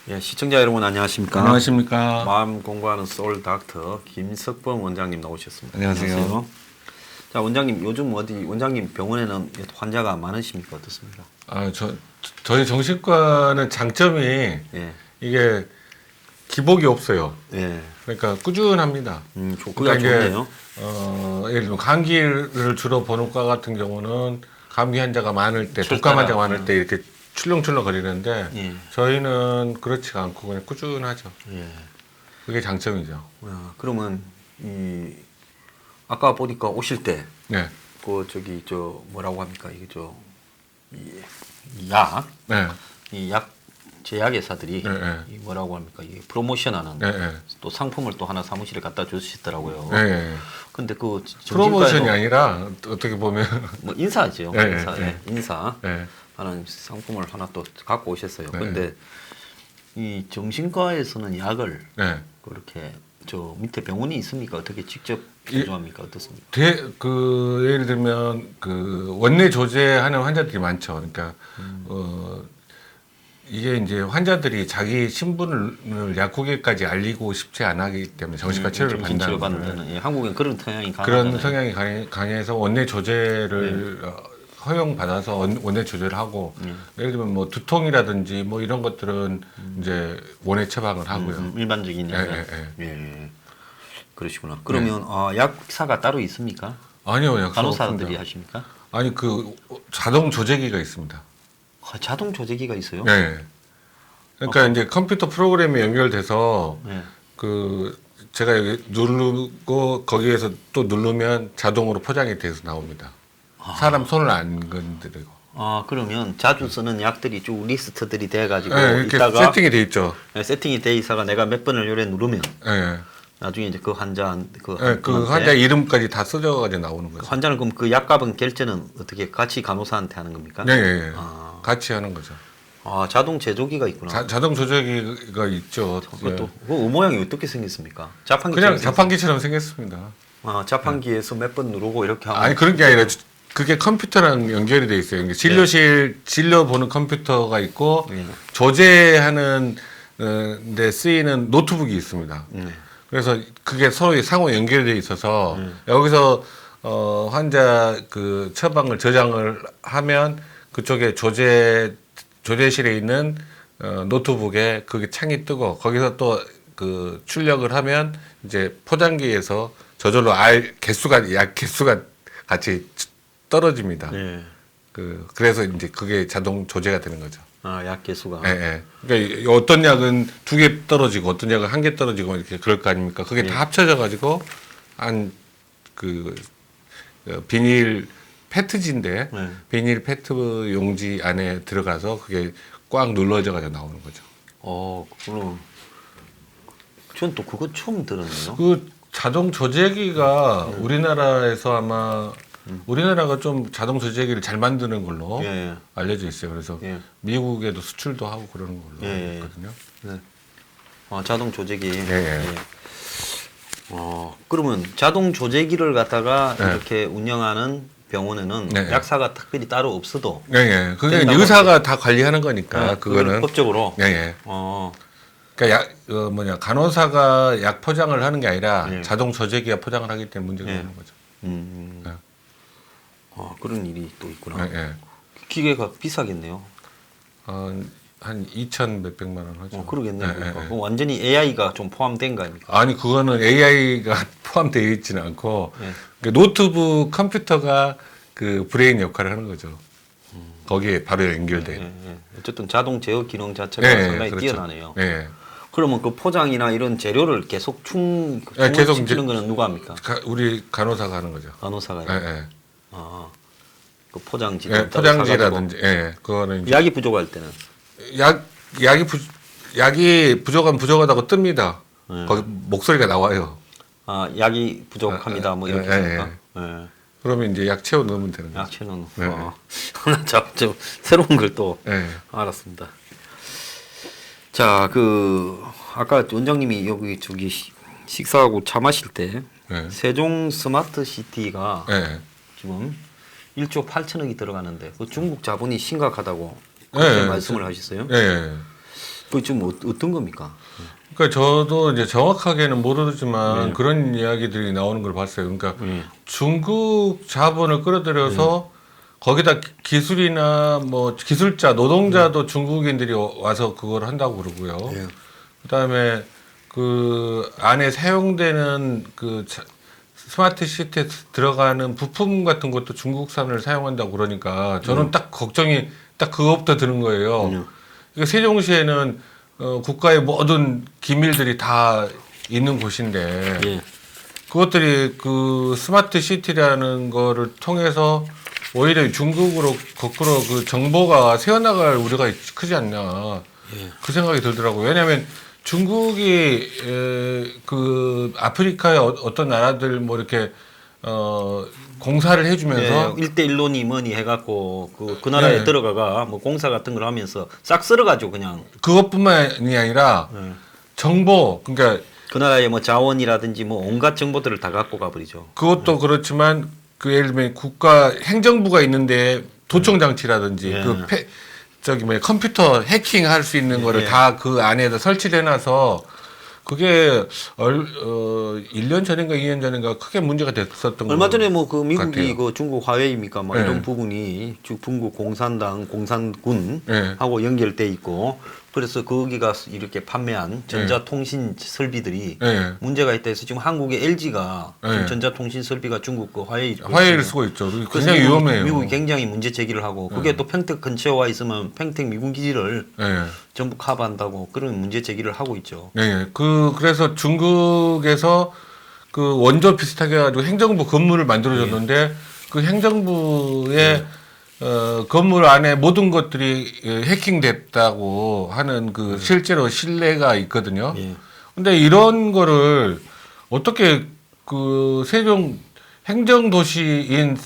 예, 시청자 여러분 안녕하십니까? 안녕하십니까? 마음 공부하는 소울 닥터 김석범 원장님 나오셨습니다. 안녕하세요. 자, 원장님 요즘 어디 원장님 병원에는 환자가 많으십니까? 어떻습니까? 저희 정신과는 장점이 예. 이게 기복이 없어요. 예. 그러니까 꾸준합니다. 그가 좋네요. 예를 들면 감기를 주로 보는 과 같은 경우는 감기 환자가 많을 때, 독감 환자가 많을 때 이렇게 출렁출렁 거리는데 예. 저희는 그렇지가 않고 그냥 꾸준하죠. 예. 그게 장점이죠. 그러면 아까 보니까 오실 때 네. 뭐라고 합니까? 이게 약, 네. 이 약 제약회사들이 네. 이 뭐라고 합니까? 이게 프로모션하는 네. 또 상품을 또 하나 사무실에 갖다 주시더라고요. 네. 근데 그 프로모션이 아니라 어떻게 보면 뭐 인사죠. 네, 인사, 네. 인사 네. 하는 상품을 하나 또 갖고 오셨어요. 네. 근데 이 정신과에서는 약을 네. 그렇게 저 밑에 병원이 있습니까? 어떻게 직접 제조합니까? 어떻습니까? 예를 들면 그 원내 조제하는 환자들이 많죠. 그러니까 이게 이제 환자들이 자기 신분을 약국에까지 알리고 싶지 않기 때문에 정신과 치료를 정신치료 받는 받는 데는 한국엔 그런 성향이 그런 강하잖아요. 성향이 강해서 원내 조제를 허용받아서 원내 조제를 하고 예를 들면 뭐 두통이라든지 뭐 이런 것들은 이제 원내 처방을 하고요. 일반적인 약을. 예. 그러시구나. 그러면 약사가 따로 있습니까? 아니요, 약사가 간호사들이 없습니다. 하십니까? 아니 그 자동 조제기가 있습니다. 자동 조제기가 있어요? 네. 그러니까 이제 컴퓨터 프로그램에 연결돼서 네. 그 제가 여기 누르고 거기에서 또 누르면 자동으로 포장이 돼서 나옵니다. 사람 손을 안 건드리고. 그러면 자주 쓰는 약들이 쭉 리스트들이 돼가지고 네, 이렇게 있다가 세팅이 돼 있죠. 세팅이 돼 있어가 내가 몇 번을 요래 누르면 네. 나중에 이제 그 환자 그 환자 이름까지 다 써져가지고 나오는 거죠. 환자는 그럼 그 약값은 결제는 어떻게 같이 간호사한테 하는 겁니까? 네. 같이 하는 거죠. 자동 제조기가 있구나. 자동 조제기가 있죠. 그것도 그 모양이 어떻게 생겼습니까? 자판기 그냥 자판기처럼 생겼습니다. 자판기에서 몇 번 누르고 이렇게 하면 아니 그런 게 아니라 그게 컴퓨터랑 연결이 돼 있어요. 진료 보는 컴퓨터가 있고 조제하는 데 쓰이는 노트북이 있습니다. 그래서 그게 서로 상호 연결돼 있어서 여기서 환자 그 처방을 저장을 하면 그쪽에 조제실에 있는 노트북에 그게 창이 뜨고 거기서 또 그 출력을 하면 이제 포장기에서 저절로 약 개수가 같이 떨어집니다. 그래서 이제 그게 자동 조제가 되는 거죠. 약 개수가. 그러니까 어떤 약은 2개 떨어지고 어떤 약은 1개 떨어지고 이렇게 그럴 거 아닙니까? 그게 다 합쳐져 가지고 비닐 페트지인데 비닐 페트 용지 안에 들어가서 그게 꽉 눌러져 가지고 나오는 거죠. 그럼 전 또 그거 처음 들었네요. 그 자동 조제기가 우리나라에서 아마 우리나라가 좀 자동 조제기를 잘 만드는 걸로 알려져 있어요. 그래서 미국에도 수출도 하고 그러는 걸로 알고 있거든요. 자동 조제기. 그러면 자동 조제기를 갖다가 이렇게 운영하는 병원에는 약사가 특별히 따로 없어도. 그게 의사가 다 관리하는 거니까 그거는 법적으로. 그러니까 간호사가 약 포장을 하는 게 아니라 자동 조제기가 포장을 하기 때문에 문제가 없는 거죠. 그런 일이 또 있구나. 기계가 비싸겠네요. 한 2천 몇백만 원 하죠. 그러겠네요. 그럼 완전히 AI가 좀 포함된 거 아닙니까? 아니 그거는 AI가 포함되어 있지는 않고 노트북 컴퓨터가 그 브레인 역할을 하는 거죠. 거기에 바로 연결된. 어쨌든 자동 제어 기능 자체가 상당히 뛰어나네요. 그러면 그 포장이나 이런 재료를 계속 충전시키는 거는 누가 합니까? 우리 간호사가 하는 거죠. 간호사가. 그 포장지를 포장지라든지, 그거는 이제 약이 부족할 때는 약이 부족하다고 뜹니다. 거기 목소리가 나와요. 약이 부족합니다. 뭐 이렇게 합니까? 그러면 이제 약채로 넣으면 되는 거죠. 약채는 네. 저 새로운 걸 또 네. 알았습니다. 자, 아까 원장님이 여기 저기 식사하고 차 마실 때 네. 세종 스마트 시티가 네. 지금 1조 8천억이 들어가는데 그 중국 자본이 심각하다고 그렇게 네. 말씀을 하셨어요? 네. 그 좀 어떤 겁니까? 그러니까 저도 이제 정확하게는 모르지만 네. 그런 이야기들이 나오는 걸 봤어요. 그러니까 중국 자본을 끌어들여서 거기다 기술이나 뭐 기술자, 노동자도 중국인들이 와서 그걸 한다고 그러고요. 네. 그다음에 그 안에 사용되는 그 스마트 시티에 들어가는 부품 같은 것도 중국산을 사용한다고 그러니까 저는 딱 걱정이 딱 그것부터 드는 거예요. 그러니까 세종시에는 국가의 모든 기밀들이 다 있는 곳인데 예. 그것들이 그 스마트 시티라는 거를 통해서 오히려 중국으로 거꾸로 그 정보가 새어나갈 우려가 크지 않나 그 생각이 들더라고요. 왜냐하면 중국이 그 아프리카의 어떤 나라들 뭐 이렇게 공사를 해주면서 1대1로니 뭐니 해갖고 그 나라에 네. 들어가가 뭐 공사 같은 걸 하면서 싹 쓸어가지고 그냥 그것뿐만이 아니라 정보 그러니까 그 나라의 뭐 자원이라든지 뭐 온갖 정보들을 다 갖고 가버리죠. 그것도 그렇지만 그 예를 들면 국가 행정부가 있는데 도청 장치라든지 저기 뭐 컴퓨터 해킹할 수 있는 거를 다 그 안에다 설치를 해놔서 그게 1년 전인가 2년 전인가 크게 문제가 됐었던 얼마 전에 뭐 그 미국이 같아요. 그 중국 화웨이입니까? 뭐 이런 부분이 중국 공산당 공산군하고 연결돼 있고 그래서 거기가 이렇게 판매한 전자통신 설비들이 문제가 있다 해서 지금 한국의 LG가 지금 전자통신 설비가 중국 그 화웨이를 쓰고 있죠. 굉장히 위험해요. 미국이 굉장히 문제 제기를 하고 그게 또 평택 근처에 와 있으면 평택 미군 기지를 전부 커버한다고 그런 문제 제기를 하고 있죠. 네, 그래서 중국에서 그 원조 비슷하게 해가지고 행정부 건물을 만들어줬는데 그 행정부의 건물 안에 모든 것들이 해킹됐다고 하는 그 실제로 신뢰가 있거든요. 근데 이런 거를 어떻게 그 세종 행정도시인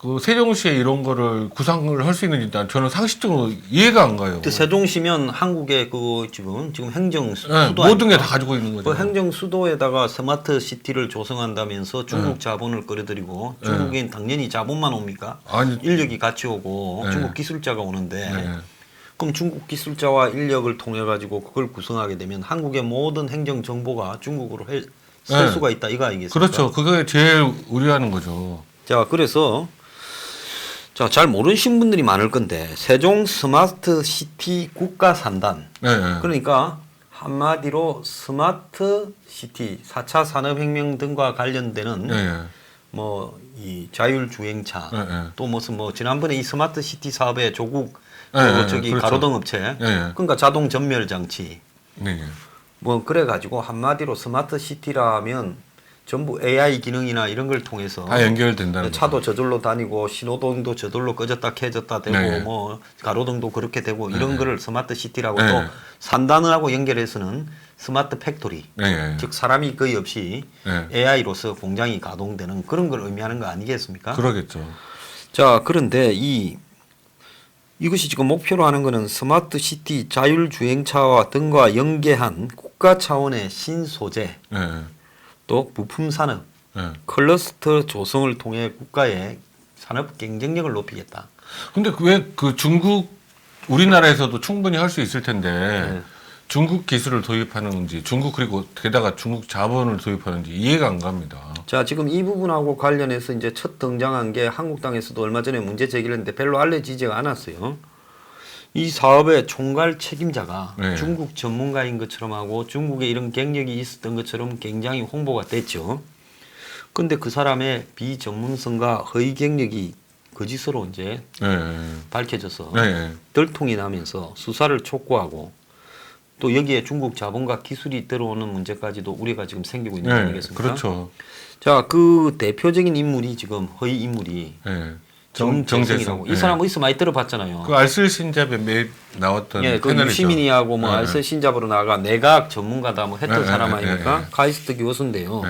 그 세종시에 이런 거를 구상을 할 수 있는지 저는 상식적으로 이해가 안 가요. 세종시면 한국의 그 지금 행정 수도 모든 게 다 가지고 있는 거죠. 그 행정 수도에다가 스마트 시티를 조성한다면서 중국 자본을 끌어들이고 중국엔 당연히 자본만 옵니까? 아니, 인력이 같이 오고 중국 기술자가 오는데 그럼 중국 기술자와 인력을 통해 가지고 그걸 구성하게 되면 한국의 모든 행정 정보가 중국으로 쓸 수가 있다 이거 아니겠습니까? 그렇죠. 그게 제일 우려하는 거죠. 자, 그래서 잘 모르신 분들이 많을 건데 세종 스마트 시티 국가 산단. 그러니까 한마디로 스마트 시티 4차 산업혁명 등과 관련되는 뭐 이 자율주행차 또 무슨 뭐 지난번에 이 스마트 시티 사업의 조국 저기 그렇죠. 가로등 업체 그러니까 자동 전멸 장치 뭐 그래 가지고 한마디로 스마트 시티라면 전부 AI 기능이나 이런 걸 통해서 다 연결된다는 차도 거죠. 저절로 다니고 신호등도 저절로 꺼졌다 켜졌다 되고 뭐 가로등도 그렇게 되고 이런 거를 스마트 시티라고 또 산단하고 연결해서는 스마트 팩토리 즉 사람이 거의 없이 AI로서 공장이 가동되는 그런 걸 의미하는 거 아니겠습니까? 그러겠죠. 자, 그런데 이것이 지금 목표로 하는 것은 스마트 시티 자율주행차와 등과 연계한 국가 차원의 신소재 또 부품 산업, 클러스터 조성을 통해 국가의 산업 경쟁력을 높이겠다. 근데 왜 그 우리나라에서도 충분히 할 수 있을 텐데 중국 기술을 도입하는지 그리고 게다가 중국 자본을 도입하는지 이해가 안 갑니다. 자, 지금 이 부분하고 관련해서 이제 첫 등장한 게 한국당에서도 얼마 전에 문제 제기를 했는데 별로 알려지지가 않았어요. 이 사업의 총괄 책임자가 중국 전문가인 것처럼 하고 중국에 이런 경력이 있었던 것처럼 굉장히 홍보가 됐죠. 근데 그 사람의 비전문성과 허위 경력이 거짓으로 이제 밝혀져서 들통이 나면서 수사를 촉구하고 또 여기에 중국 자본과 기술이 들어오는 문제까지도 우리가 지금 생기고 있는 거 아니겠습니까? 그렇죠. 자, 그 대표적인 인물이 지금 허위 인물이 정재승이라고. 이 사람 어디서 많이 들어봤잖아요. 그 알쓸신잡에 매일 나왔던 그 유시민이하고 뭐 알쓸신잡으로 나가 내각 전문가다 뭐 했던 사람 아닙니까? 카이스트 교수인데요.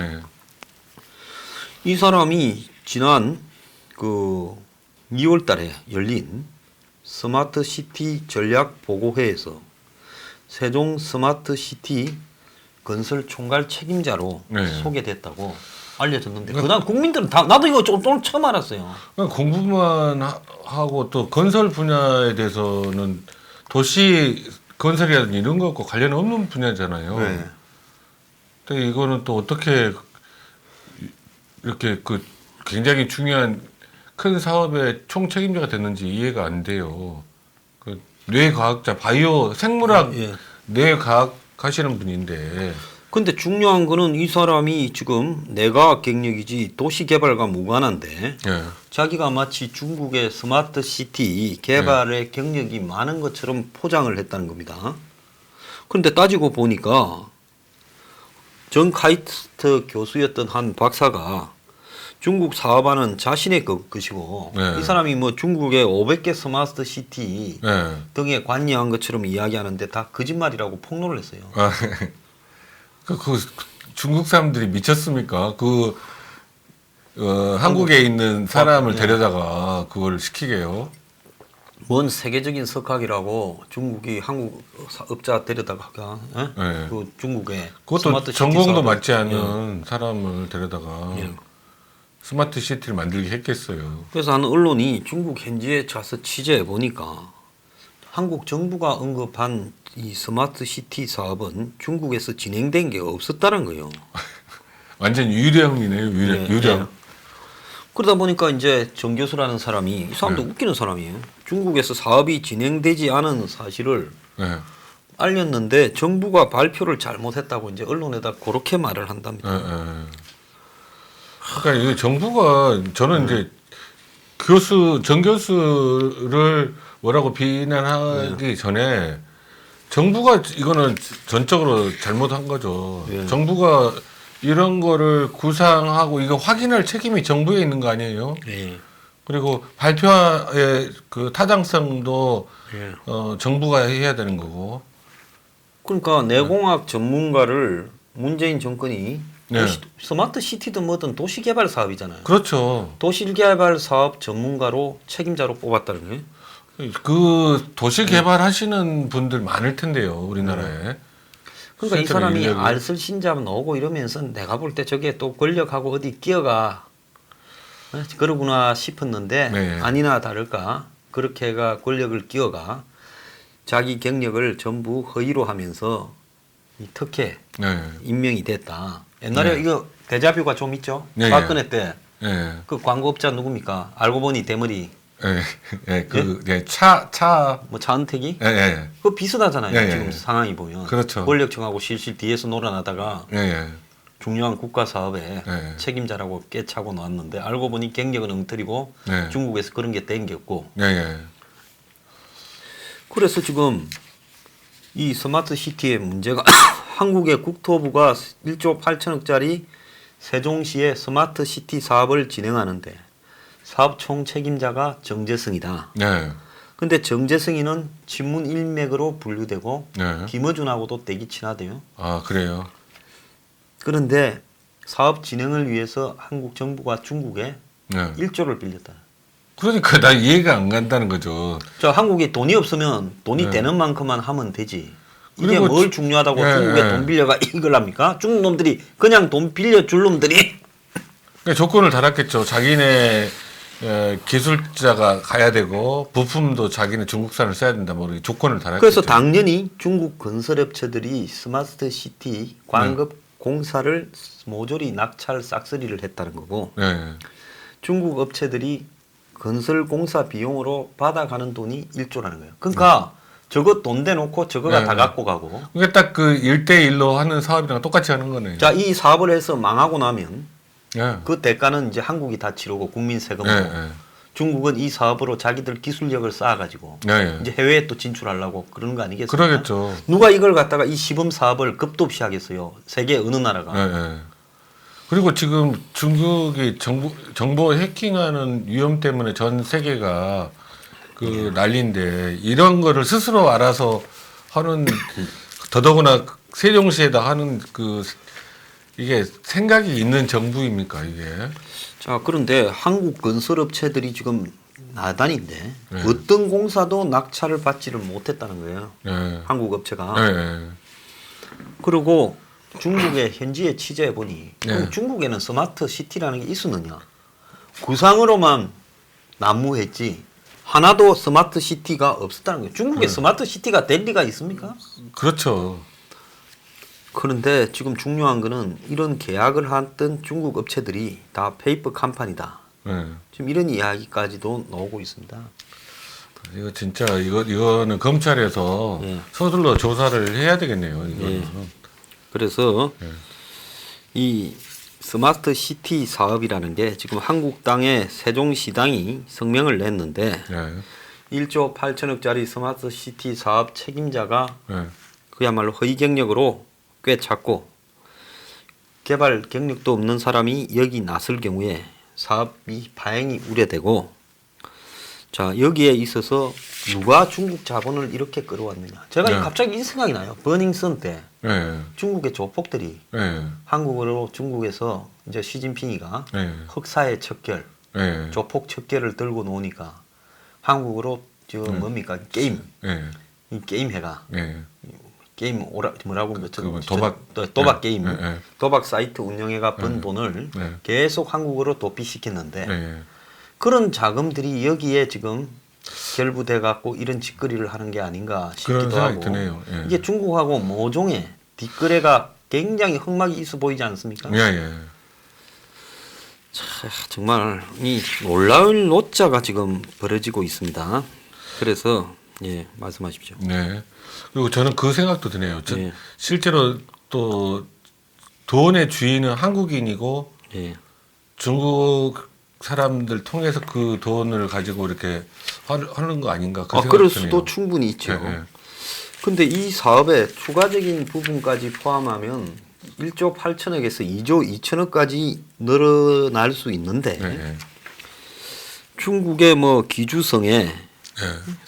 이 사람이 지난 그 2월 달에 열린 스마트 시티 전략 보고회에서 세종 스마트 시티 건설 총괄 책임자로 소개됐다고 알려졌는데 그다음 국민들은 다 나도 이거 오늘 처음 알았어요. 공부만 하고 또 건설 분야에 대해서는 도시 건설이라든지 이런 것과 관련 없는 분야잖아요. 네. 근데 이거는 또 어떻게 이렇게 그 굉장히 중요한 큰 사업의 총 책임자가 됐는지 이해가 안 돼요. 그 뇌과학자, 바이오 생물학 뇌과학 하시는 분인데. 근데 중요한 거는 이 사람이 지금 내과학 경력이지 도시개발과 무관한데 자기가 마치 중국의 스마트 시티 개발의 경력이 많은 것처럼 포장을 했다는 겁니다. 그런데 따지고 보니까 정 카이스트 교수였던 한 박사가 중국 사업하는 자신의 것이고 이 사람이 뭐 중국의 500개 스마트 시티 등에 관여한 것처럼 이야기하는데 다 거짓말이라고 폭로를 했어요. 그 중국 사람들이 미쳤습니까? 한국에 있는 사람을 데려다가 그걸 시키게요. 뭔 세계적인 석학이라고 중국이 한국 업자 데려다가 그 중국에 그것도 전공도 맞지 않은 사람을 데려다가 스마트 시티를 만들게 했겠어요. 그래서 한 언론이 중국 현지에 가서 취재해 보니까 한국 정부가 언급한 이 스마트 시티 사업은 중국에서 진행된 게 없었다는 거예요. 완전 유령이네요, 유령. 그러다 보니까 이제 정 교수라는 사람이 이 사람도 웃기는 사람이에요. 중국에서 사업이 진행되지 않은 사실을 알렸는데 정부가 발표를 잘못했다고 이제 언론에다 그렇게 말을 한답니다. 그러니까 이게 정부가 저는 이제 정 교수를 뭐라고 비난하기 전에 정부가 이거는 전적으로 잘못한 거죠. 정부가 이런 거를 구상하고 이거 확인할 책임이 정부에 있는 거 아니에요? 그리고 발표의 그 타당성도 정부가 해야 되는 거고. 그러니까 내공학 전문가를 문재인 정권이 스마트 시티든 뭐든 도시개발 사업이잖아요. 그렇죠. 도시개발 사업 전문가로 책임자로 뽑았다는 거예요. 그 도시 개발하시는 분들 많을 텐데요, 우리나라에. 그러니까 이 사람이 알쓸 신잡 나오고 이러면서 내가 볼 때 저게 또 권력하고 어디 끼어가 그러구나 싶었는데 아니나 다를까 그렇게가 권력을 끼어가 자기 경력을 전부 허위로 하면서 이 특혜 임명이 됐다. 옛날에 이거 데자뷰가 좀 있죠. 박근혜 때 그 광고업자 누굽니까? 알고 보니 대머리. 뭐 차은택이? 그거 비슷하잖아요. 지금 상황이 보면. 그렇죠. 권력층하고 실실 뒤에서 놀아나다가 중요한 국가 사업에 책임자라고 꿰차고 나왔는데 알고 보니 경력은 엉터리고 중국에서 그런 게 땡겼고. 그래서 지금 이 스마트 시티의 문제가 한국의 국토부가 1조 8천억짜리 세종시의 스마트 시티 사업을 진행하는데 사업 총 책임자가 정재승이다. 근데 정재승이는 친문 일맥으로 분류되고 김어준하고도 되게 친하대요. 아, 그래요? 그런데 사업 진행을 위해서 한국 정부가 중국에 1조를 빌렸다. 그러니까 나 이해가 안 간다는 거죠. 저 한국에 돈이 없으면 돈이 되는 만큼만 하면 되지. 이게 뭘 중요하다고 중국에 돈 빌려가 이걸 합니까? 중국 놈들이 그냥 돈 빌려줄 놈들이. 그러니까 조건을 달았겠죠. 자기네 기술자가 가야 되고 부품도 자기는 중국산을 써야 된다. 뭐 이렇게 조건을 달았겠죠. 그래서 당연히 중국 건설업체들이 스마트 시티 광급 공사를 모조리 낙찰 싹쓸이를 했다는 거고 중국 업체들이 건설 공사 비용으로 받아가는 돈이 1조라는 거예요. 그러니까 저거 돈 대놓고 저거가 다 갖고 가고. 그게 딱 그 1대1로 하는 사업이랑 똑같이 하는 거네요. 자, 이 사업을 해서 망하고 나면 그 대가는 이제 한국이 다 치르고 국민 세금으로. 중국은 이 사업으로 자기들 기술력을 쌓아가지고 이제 해외에 또 진출하려고 그러는 거 아니겠습니까? 그러겠죠. 누가 이걸 갖다가 이 시범 사업을 급도 없이 하겠어요. 세계 어느 나라가. 그리고 지금 중국이 정보 해킹하는 위험 때문에 전 세계가 그 난리인데 이런 거를 스스로 알아서 하는 더더구나 세종시에다 하는 그 이게 생각이 있는 정부입니까 이게? 자, 그런데 한국 건설업체들이 지금 나단인데 네. 어떤 공사도 낙찰을 받지를 못했다는 거예요. 네. 한국 업체가. 네. 그리고 중국의 현지에 취재해 보니 네. 중국에는 스마트 시티라는 게 있었느냐? 구상으로만 난무했지 하나도 스마트 시티가 없었다는 거예요. 중국에 스마트 시티가 될 리가 있습니까? 그렇죠. 그런데 지금 중요한 거는 이런 계약을 했던 중국 업체들이 다 페이퍼 컴퍼니다. 네. 지금 이런 이야기까지도 나오고 있습니다. 이거 진짜 이거는 검찰에서 예. 서둘러 조사를 해야 되겠네요. 이거는. 예. 그래서 예. 이 스마트 시티 사업이라는 게 지금 한국당의 세종시당이 성명을 냈는데 예. 1조 8천억짜리 스마트 시티 사업 책임자가 예. 그야말로 허위 경력으로 꽤 작고 개발 경력도 없는 사람이 여기 나설 경우에 사업이 파행이 우려되고, 자 여기에 있어서 누가 중국 자본을 이렇게 끌어왔느냐. 제가 네. 갑자기 이 생각이 나요. 버닝썬 때 예. 중국의 조폭들이 예. 한국으로 중국에서 이제 시진핑이가 예. 흑사의 척결, 예. 조폭 척결을 들고 노니까 한국으로 지금 뭡니까 게임, 예. 이 게임회가 예. 게임 뭐라고 도박 게임, 예. 예. 도박 사이트 운영회가 번 돈을 네. 계속 한국으로 도피시켰는데 예. 그런 자금들이 여기에 지금 결부돼 갖고 이런 짓거리를 하는 게 아닌가 그런 싶기도 생각이 하고 드네요. 예. 이게 중국하고 모종의 뒷거래가 굉장히 흑막이 있어 보이지 않습니까? 예. 예. 자, 정말 이 놀라운 노자가 지금 벌어지고 있습니다. 그래서 예 말씀하십시오. 네. 그리고 저는 그 생각도 드네요. 예. 실제로 또 돈의 주인은 한국인이고 예. 중국 사람들 통해서 그 돈을 가지고 이렇게 하는 거 아닌가 그 생각이 그럴 드네요. 수도 충분히 있죠. 예, 예. 근데 이 사업의 추가적인 부분까지 포함하면 1조 8천억에서 2조 2천억까지 늘어날 수 있는데 예, 예. 중국의 뭐 기주성에 예.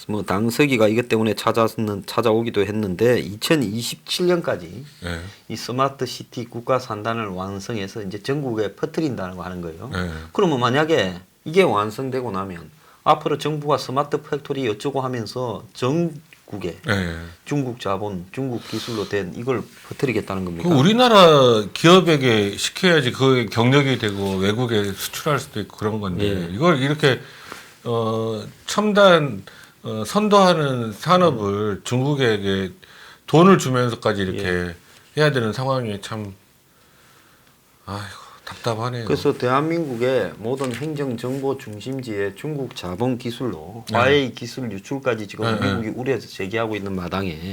뭐 당서기가 이것 때문에 찾아오기도 했는데 2027년까지 예. 이 스마트 시티 국가 산단을 완성해서 이제 전국에 퍼뜨린다고 하는 거예요. 예. 그러면 만약에 이게 완성되고 나면 앞으로 정부가 스마트 팩토리 어쩌고 하면서 전국에 예. 중국 자본, 중국 기술로 된 이걸 퍼뜨리겠다는 겁니까? 그 우리나라 기업에게 시켜야지 그 경력이 되고 외국에 수출할 수도 있고 그런 건데 예. 이걸 이렇게 첨단 선도하는 산업을 중국에게 돈을 주면서까지 이렇게 해야 되는 상황이 참 아이고 답답하네요. 그래서 대한민국의 모든 행정 정보 중심지에 중국 자본 기술로 화웨이 기술 유출까지 지금 미국이 우려해서 제기하고 있는 마당에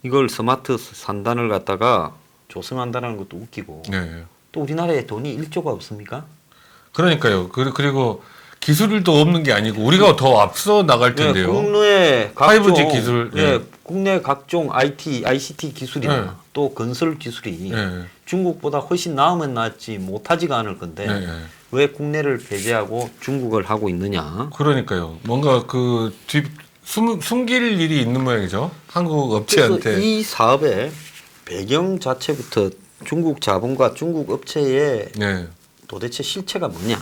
이걸 스마트 산단을 갖다가 조성한다는 것도 웃기고 또 우리나라에 돈이 1조가 없습니까? 그러니까요. 그리고 기술도 없는 게 아니고 우리가 더 앞서 나갈 텐데요. 국내 각종 5G 기술, 국내 각종 ICT 기술이나 또 건설 기술이 중국보다 훨씬 나으면 낫지 못하지가 않을 건데 왜 국내를 배제하고 중국을 하고 있느냐? 그러니까요. 뭔가 그 숨길 일이 있는 모양이죠. 한국 업체한테. 그래서 이 사업의 배경 자체부터 중국 자본과 중국 업체의 도대체 실체가 뭐냐?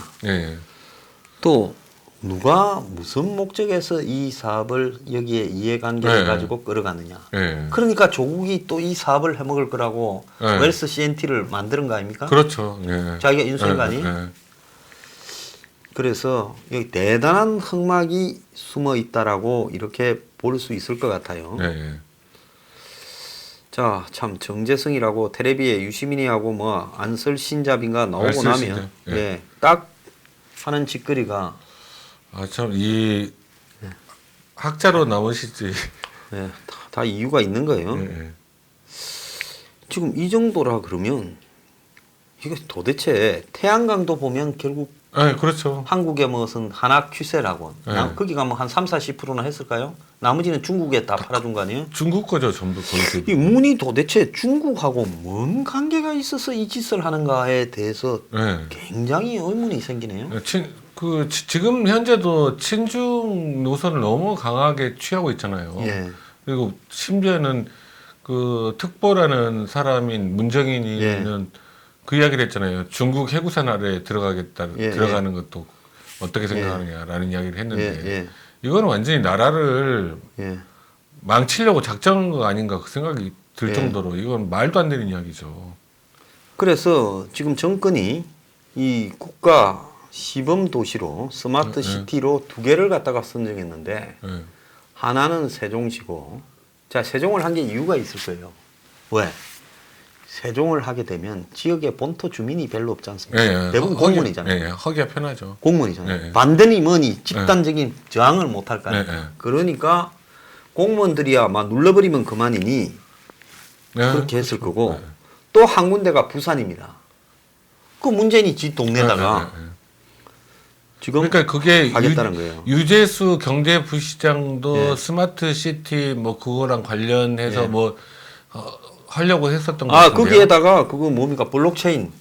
또 누가 무슨 목적에서 이 사업을 여기에 이해관계를 가지고 끌어가느냐. 그러니까 조국이 또 이 사업을 해먹을 거라고 웰스 CNT를 만드는 거 아닙니까? 그렇죠. 자기가 인수인간이. 그래서 여기 대단한 흑막이 숨어 있다라고 이렇게 볼 수 있을 것 같아요. 자, 참 정재승이라고 텔레비에 유시민이하고 뭐 안설신잡인가 나오고 나면 딱 하는 짓거리가 참 이 학자로 나오시지. 다 이유가 있는 거예요. 지금 이 정도라 그러면 이거 도대체 태양광도 보면 결국 그렇죠. 한국의 무슨 하나큐세라고 거기 가면 한 30-40%나 했을까요? 나머지는 중국에 다 팔아준 거 아니에요? 중국 거죠 전부 거의. 이 문이 도대체 중국하고 뭔 관계가 있어서 이 짓을 하는가에 대해서 굉장히 의문이 생기네요. 지금 현재도 친중 노선을 너무 강하게 취하고 있잖아요. 그리고 심지어는 그 특보라는 사람인 문정인이는 그 이야기를 했잖아요. 중국 해구산 아래 들어가는 것도 어떻게 생각하느냐라는 이야기를 했는데 이거는 완전히 나라를 망치려고 작정한 거 아닌가 그 생각이 들 정도로 이건 말도 안 되는 이야기죠. 그래서 지금 정권이 이 국가 시범 도시로 스마트 시티로 두 개를 갖다가 선정했는데 하나는 세종시고, 자, 세종을 한 게 이유가 있을 거예요. 왜? 세종을 하게 되면 지역에 본토 주민이 별로 없지 않습니까? 대부분 공무원이잖아요. 하기가 편하죠. 공무원이잖아요. 반대니 뭐니 집단적인 저항을 못 할 거 아니에요. 그러니까 공무원들이야 막 눌러버리면 그만이니 그렇게 했을 거고, 또 한 군데가 부산입니다. 그 문재인이 지 동네다가 지금 그러니까 그게 하겠다는 거예요. 유재수 경제부시장도 스마트 시티 뭐 그거랑 관련해서 뭐 하려고 했었던 것 같은데요. 거기에다가 그거 뭡니까 블록체인.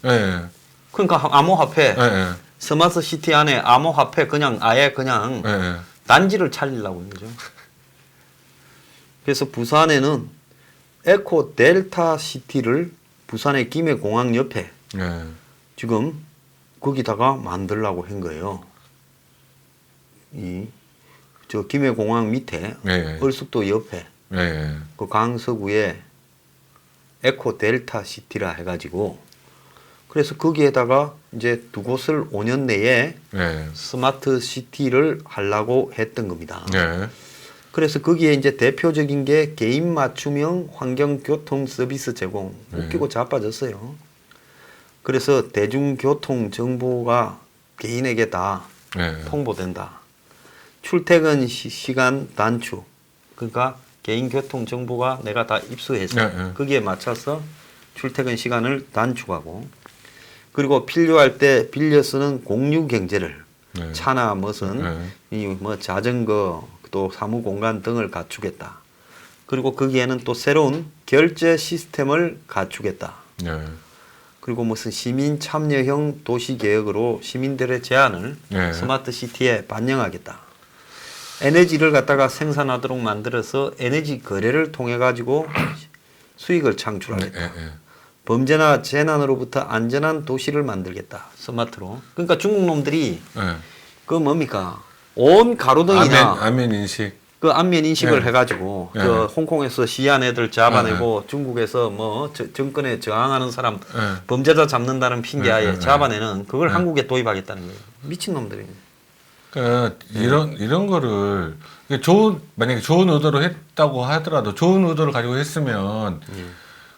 그러니까 암호화폐. 스마트 시티 안에 암호화폐 그냥 아예 그냥 단지를 차리려고 하는 거죠. 그래서 부산에는 에코 델타 시티를 부산의 김해공항 옆에 지금 거기다가 만들려고 한 거예요. 저 김해공항 밑에 얼숙도 옆에 그 강서구에 에코 델타 시티라 해가지고, 그래서 거기에다가 이제 두 곳을 5년 내에 스마트 시티를 하려고 했던 겁니다. 그래서 거기에 이제 대표적인 게 개인 맞춤형 환경교통 서비스 제공. 웃기고 자빠졌어요. 그래서 대중교통 정보가 개인에게 다 통보된다. 출퇴근 시간 단축. 그러니까 개인 교통 정보가 내가 다 입수해서 거기에 맞춰서 출퇴근 시간을 단축하고, 그리고 필요할 때 빌려 쓰는 공유 경제를 차나 무슨 뭐 자전거 또 사무 공간 등을 갖추겠다. 그리고 거기에는 또 새로운 결제 시스템을 갖추겠다. 그리고 무슨 시민 참여형 도시 개혁으로 시민들의 제안을 스마트 시티에 반영하겠다. 에너지를 갖다가 생산하도록 만들어서 에너지 거래를 통해 가지고 수익을 창출하겠다. 범죄나 재난으로부터 안전한 도시를 만들겠다. 스마트로. 그러니까 중국 놈들이 그 뭡니까? 온 가로등이나 안면 인식. 그 안면 인식을 해가지고 그 홍콩에서 시한 애들 잡아내고 중국에서 뭐 정권에 저항하는 사람 범죄자 잡는다는 핑계하에 잡아내는 그걸 한국에 도입하겠다는 거예요. 미친 놈들이. 그러니까 이런 거를 만약에 좋은 의도로 했다고 하더라도 좋은 의도를 가지고 했으면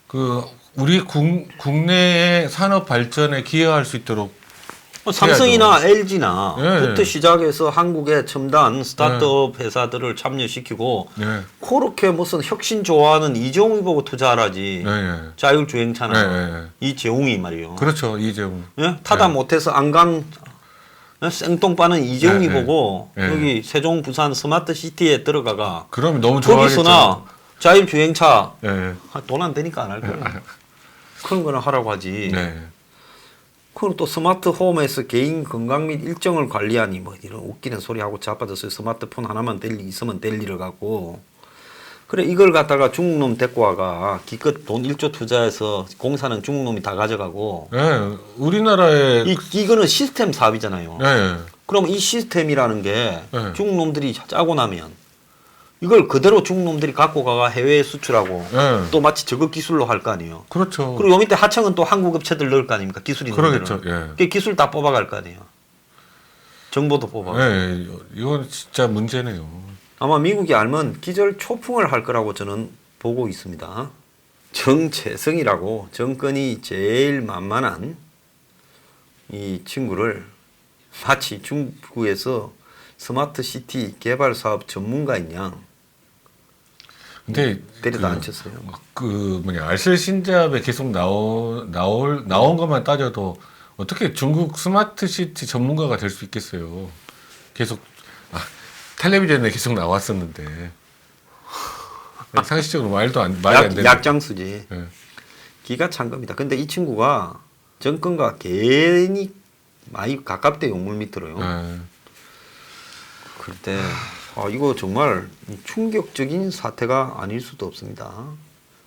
그 우리 국내의 산업 발전에 기여할 수 있도록 삼성이나 LG나 부터 시작해서 한국의 첨단 스타트업 회사들을 참여시키고 그렇게 무슨 혁신 좋아하는 이재용이 보고 투자하라지. 자율주행차나 이재용이 말이요. 그렇죠. 이재용. 타다 못해서 안강 생똥 빠는 이재용이 보고 여기 세종 부산 스마트 시티에 들어가가 그럼 너무 좋아하겠죠. 거기서나 자율주행차 돈 안 되니까 안 할 거예요. 그런 거는 하라고 하지. 그리고 또 스마트 홈에서 개인 건강 및 일정을 관리하니 뭐 이런 웃기는 소리 하고 자빠졌어요. 스마트폰 하나만 있으면 될 일을 갖고. 그래 이걸 갖다가 중국 놈 데리고 와가 기껏 돈 1조 투자해서 공사는 중국 놈이 다 가져가고. 우리나라에 이거는 시스템 사업이잖아요. 그럼 이 시스템이라는 게 중국 놈들이 짜고 나면 이걸 그대로 중국 놈들이 갖고 가가 해외에 수출하고 또 마치 저거 기술로 할 거 아니에요. 그렇죠. 그리고 요 밑에 하청은 또 한국 업체들 넣을 거 아닙니까? 기술이 그러겠죠. 그 기술 다 뽑아갈 거 아니에요. 정보도 뽑아가고. 이건 진짜 문제네요. 아마 미국이 알면 기절 초풍을 할 거라고 저는 보고 있습니다. 정채성이라고 정권이 제일 만만한 이 친구를 마치 중국에서 스마트 시티 개발 사업 전문가인 양 근데 때려다 앉혔어요. 알쓸 신잡에 계속 나온 것만 따져도 어떻게 중국 스마트 시티 전문가가 될 수 있겠어요. 계속 텔레비전에 계속 나왔었는데 상식적으로 말이 안 되는. 약장수지. 기가 찬 겁니다. 근데 이 친구가 정권과 괜히 많이 가깝대 용물 밑으로요. 그때 이거 정말 충격적인 사태가 아닐 수도 없습니다.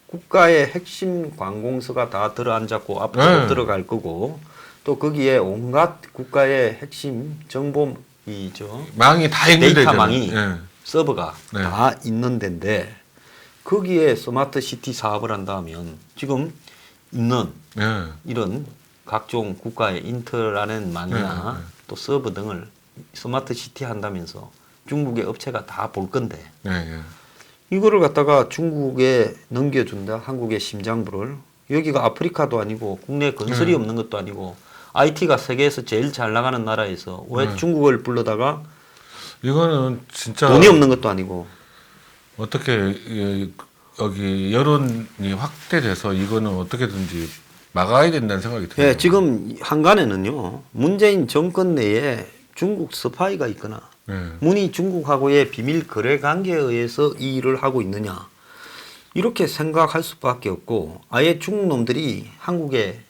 국가의 핵심 관공서가 다 들어앉았고 앞으로 네. 들어갈 거고 또 거기에 온갖 국가의 핵심 정보 망이 다 데이터 연결되잖아요. 망이 예. 서버가 네. 다 있는 데인데 거기에 스마트 시티 사업을 한다면 지금 있는 예. 이런 각종 국가의 인터넷 망이나 네, 네. 또 서버 등을 스마트 시티 한다면서 중국의 업체가 다 볼 건데 예. 예. 이거를 갖다가 중국에 넘겨준다. 한국의 심장부를. 여기가 아프리카도 아니고 국내 건설이 없는 것도 아니고 IT가 세계에서 제일 잘 나가는 나라에서 왜 중국을 불러다가 이거는 진짜 돈이 없는 것도 아니고 어떻게 여기 여론이 확대돼서 이거는 어떻게든지 막아야 된다는 생각이 들어요. 예, 지금 한간에는요. 문재인 정권 내에 중국 스파이가 있거나 예. 문이 중국하고의 비밀 거래 관계에 의해서 이 일을 하고 있느냐. 이렇게 생각할 수밖에 없고 아예 중국 놈들이 한국의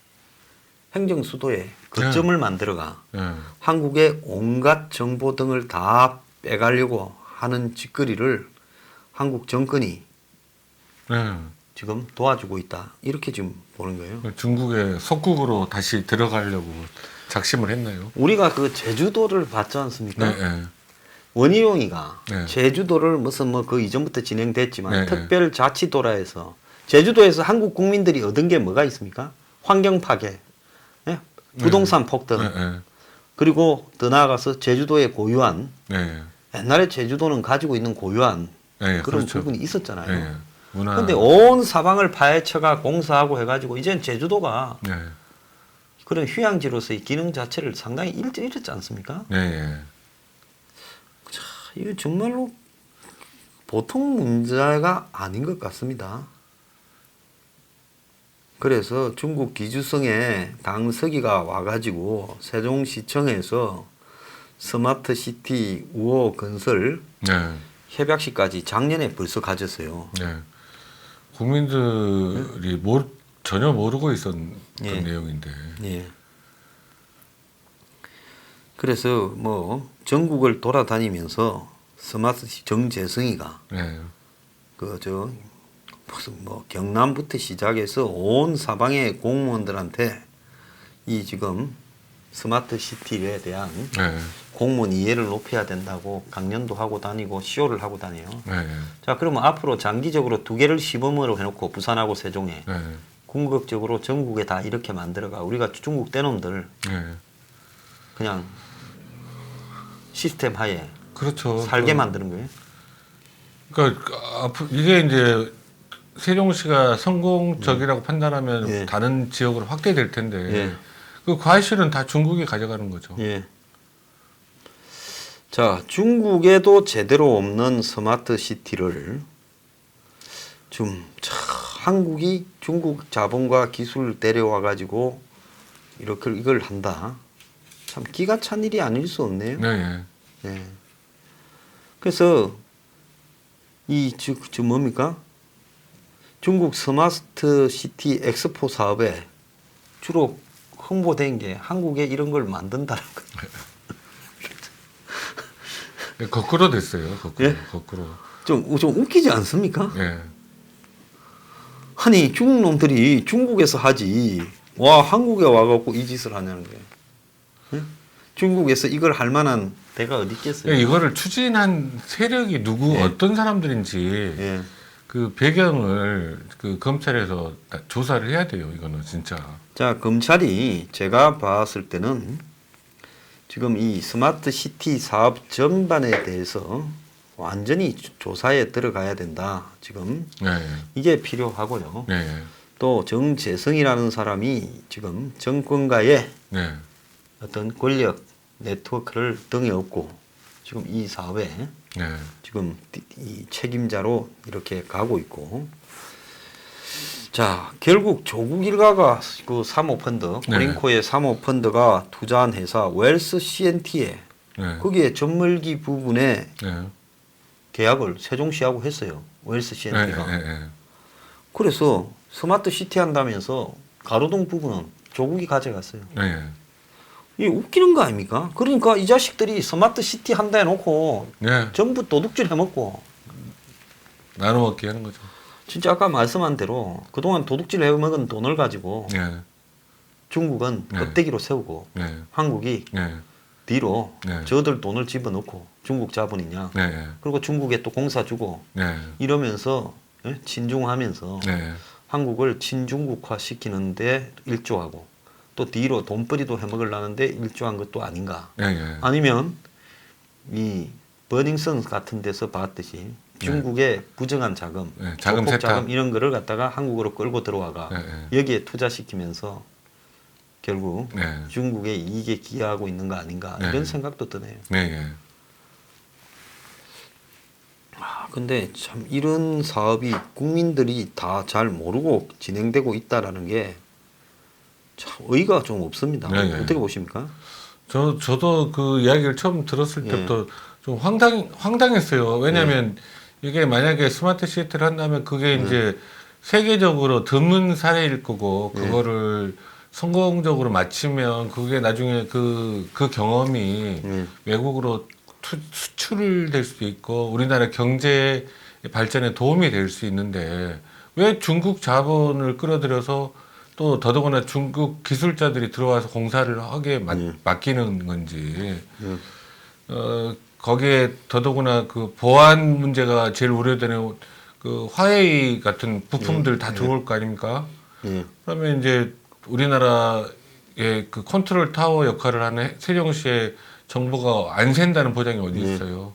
행정 수도에 거점을 만들어가 예. 한국의 온갖 정보 등을 다 빼가려고 하는 짓거리를 한국 정권이 예. 지금 도와주고 있다. 이렇게 지금 보는 거예요. 중국의 속국으로 다시 들어가려고 작심을 했나요? 우리가 그 제주도를 봤지 않습니까? 네. 예. 원희룡이가 네. 제주도를 무슨 뭐 그 이전부터 진행됐지만 네, 특별자치도라 해서 제주도에서 한국 국민들이 얻은 게 뭐가 있습니까? 환경 파괴, 예? 부동산 폭등, 예. 그리고 더 나아가서 제주도에 고유한 예. 옛날에 제주도는 가지고 있는 고유한 예. 그런 그렇죠. 부분이 있었잖아요. 예. 문화. 그런데 온 사방을 파헤쳐가 공사하고 해가지고 이젠 제주도가 예. 그런 휴양지로서의 기능 자체를 상당히 잃었지 않습니까? 예. 예. 이거 정말로 보통 문제가 아닌 것 같습니다. 그래서 중국 기주성에 당서기가 와가지고 세종시청에서 스마트 시티 우호 건설 예. 협약식까지 작년에 벌써 가졌어요. 예. 국민들이 전혀 모르고 있었던 예. 내용인데. 예. 그래서 뭐 전국을 돌아다니면서 스마트 정재승이가 예. 무슨 뭐 경남부터 시작해서 온 사방의 공무원들한테 이 지금 스마트 시티에 대한 예. 공무원 이해를 높여야 된다고 강연도 하고 다니고 시호를 하고 다녀요. 예. 자, 그러면 앞으로 장기적으로 두 개를 시범으로 해놓고 부산하고 세종에 예. 궁극적으로 전국에 다 이렇게 만들어가 우리가 중국 떼놈들 예. 그냥 시스템 하에 그렇죠. 살게 만드는 거예요. 그러니까 이게 이제 세종시가 성공적이라고 판단하면 예. 다른 지역으로 확대될 텐데 예. 그 과실은 다 중국이 가져가는 거죠. 예. 자, 중국에도 제대로 없는 스마트 시티를 좀 한국이 중국 자본과 기술을 데려와 가지고 이렇게 이걸 한다. 참 기가 찬 일이 아닐 수 없네요. 네. 네. 그래서 뭡니까? 중국 스마트 시티 엑스포 사업에 주로 홍보된 게 한국에 이런 걸 만든다는 거예요. 네, 거꾸로 됐어요. 거꾸로. 예? 거꾸로. 좀 웃기지 않습니까? 예. 아니 중국 놈들이 중국에서 하지 와 한국에 와갖고 이 짓을 하냐는 거예요. 예? 중국에서 이걸 할 만한 데가 어디 있겠어요? 이거를 추진한 세력이 누구 예. 어떤 사람들인지 예. 그 배경을 그 검찰에서 조사를 해야 돼요. 이거는 진짜. 자, 검찰이 제가 봤을 때는 지금 이 스마트 시티 사업 전반에 대해서 완전히 조사에 들어가야 된다. 지금 네. 이게 필요하고요. 네. 또 정재성이라는 사람이 지금 정권가의 네. 어떤 권력 네트워크를 등에 업고 지금 이 사업에 네. 지금 이 책임자로 이렇게 가고 있고, 자 결국 조국 일가가 그 사모펀드 코링코의 사모펀드가 투자한 회사 웰스 CNT에 네. 거기에 전물기 부분에 네. 계약을 세종시하고 했어요. 웰스 CNT가. 네. 네. 그래서 스마트 시티 한다면서 가로등 부분은 조국이 가져갔어요. 네. 이게 웃기는 거 아닙니까? 그러니까 이 자식들이 스마트 시티 한다 해놓고 네. 전부 도둑질 해먹고 나눠 먹기 하는 거죠. 진짜 아까 말씀한 대로 그동안 도둑질 해먹은 돈을 가지고 네. 중국은 네. 껍데기로 세우고 네. 한국이 네. 뒤로 네. 저들 돈을 집어넣고 중국 자본이냐 네. 그리고 중국에 또 공사 주고 네. 이러면서 친중하면서 네. 한국을 친중국화 시키는데 일조하고 또 뒤로 돈벌이도 해먹으려는데 일조한 것도 아닌가. 네. 네. 아니면 이 버닝썬 같은 데서 봤듯이 중국의 부정한 자금, 네, 자금 조폭 세탁. 자금 이런 거를 갖다가 한국으로 끌고 들어와가 네, 여기에 투자시키면서 결국 네. 중국의 이익에 기여하고 있는 거 아닌가 네. 이런 생각도 드네요. 네. 네. 근데 참 이런 사업이 국민들이 다 잘 모르고 진행되고 있다라는 게 참 의의가 좀 없습니다. 네, 네. 어떻게 보십니까? 저도 그 이야기를 처음 들었을 예. 때부터 좀 황당했어요. 왜냐하면 이게 만약에 스마트 시티를 한다면 그게 이제 세계적으로 드문 사례일 거고 그거를 성공적으로 마치면 그게 나중에 그 경험이 외국으로 수출될 수도 있고 우리나라 경제 발전에 도움이 될 수 있는데 왜 중국 자본을 끌어들여서 또 더더구나 중국 기술자들이 들어와서 공사를 하게 맡기는 건지 거기에 더더구나 그 보안 문제가 제일 우려되는 그 화웨이 같은 부품들 다 들어올 거 아닙니까? 그러면 이제 우리나라의 그 컨트롤 타워 역할을 하는 세종시의 정보가 안 샌다는 보장이 어디 있어요?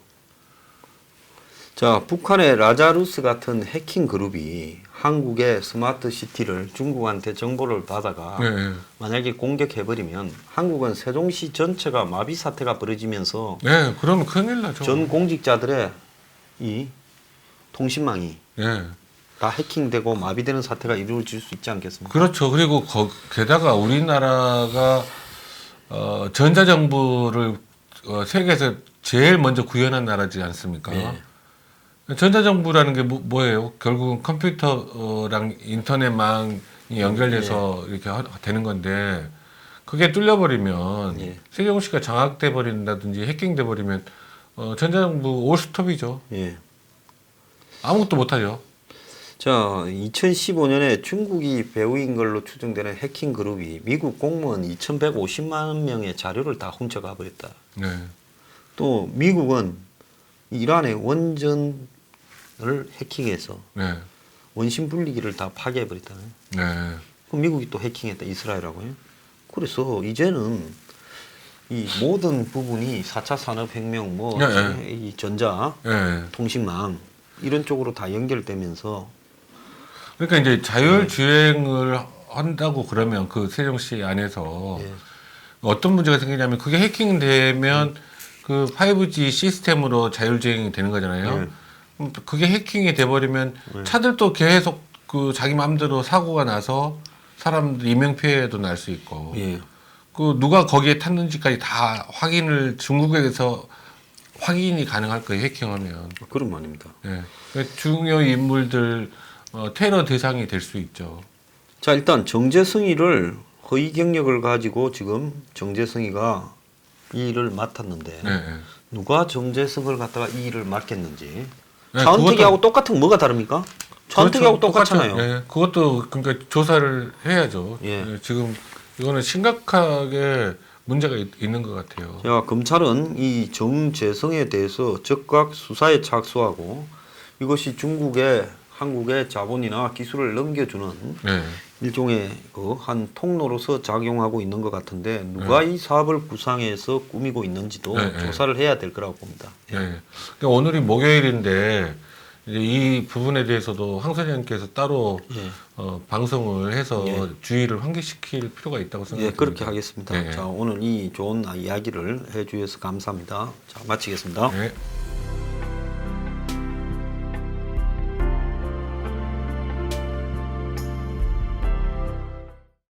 자, 북한의 라자루스 같은 해킹 그룹이 한국의 스마트 시티를 중국한테 정보를 받아가 네. 만약에 공격해버리면 한국은 세종시 전체가 마비 사태가 벌어지면서 네, 그러면 큰일 나죠. 전 공직자들의 이 통신망이 네. 다 해킹되고 마비되는 사태가 이루어질 수 있지 않겠습니까? 그렇죠. 그리고 게다가 우리나라가 전자정부를 세계에서 제일 먼저 구현한 나라지 않습니까? 네. 전자정부라는 게 뭐예요? 결국은 컴퓨터랑 인터넷망이 연결돼서 이렇게 되는 건데 그게 뚫려버리면 세종시가 장악돼 버린다든지 해킹돼 버리면 전자정부 올스톱이죠. 아무것도 못하죠. 자, 2015년에 중국이 배후인 걸로 추정되는 해킹 그룹이 미국 공무원 2,150만 명의 자료를 다 훔쳐가 버렸다. 네. 또 미국은 이란의 원전을 해킹해서 네. 원심 분리기를 다 파괴해 버렸다네. 네. 그럼 미국이 또 해킹했다 이스라엘하고요. 그래서 이제는 이 모든 부분이 4차 산업혁명 뭐 이 전자 네. 통신망 이런 쪽으로 다 연결되면서 그러니까 이제 자율주행을 한다고 그러면 그 세종시 안에서 어떤 문제가 생기냐면 그게 해킹되면 그 5G 시스템으로 자율주행이 되는 거잖아요. 그게 해킹이 돼버리면 차들도 계속 그 자기 마음대로 사고가 나서 사람들 인명피해도 날 수 있고 그 누가 거기에 탔는지까지 다 중국에서 확인이 가능할 거예요. 해킹하면. 그런 말입니다. 중요 인물들 테러 대상이 될 수 있죠. 자, 일단 정재승이를 허위 경력을 가지고 지금 정재승이가 이 일을 맡았는데 누가 정재승을 갖다가 이 일을 맡겠는지 차은택이하고 똑같은 뭐가 다릅니까? 차은택이하고 그렇죠. 똑같잖아요. 네, 그것도 그러니까 조사를 해야죠. 지금 이거는 심각하게 문제가 있는 것 같아요. 자, 검찰은 이 정재승에 대해서 즉각 수사에 착수하고 이것이 중국에 한국의 자본이나 기술을 넘겨주는 일종의 그 한 통로로서 작용하고 있는 것 같은데 누가 이 사업을 구상해서 꾸미고 있는지도 조사를 해야 될 거라고 봅니다. 그러니까 오늘이 목요일인데 이제 이 부분에 대해서도 황 선생님께서 따로 방송을 해서 주의를 환기시킬 필요가 있다고 생각합니다. 그렇게 하겠습니다. 자, 오늘 이 좋은 이야기를 해주셔서 감사합니다. 자, 마치겠습니다.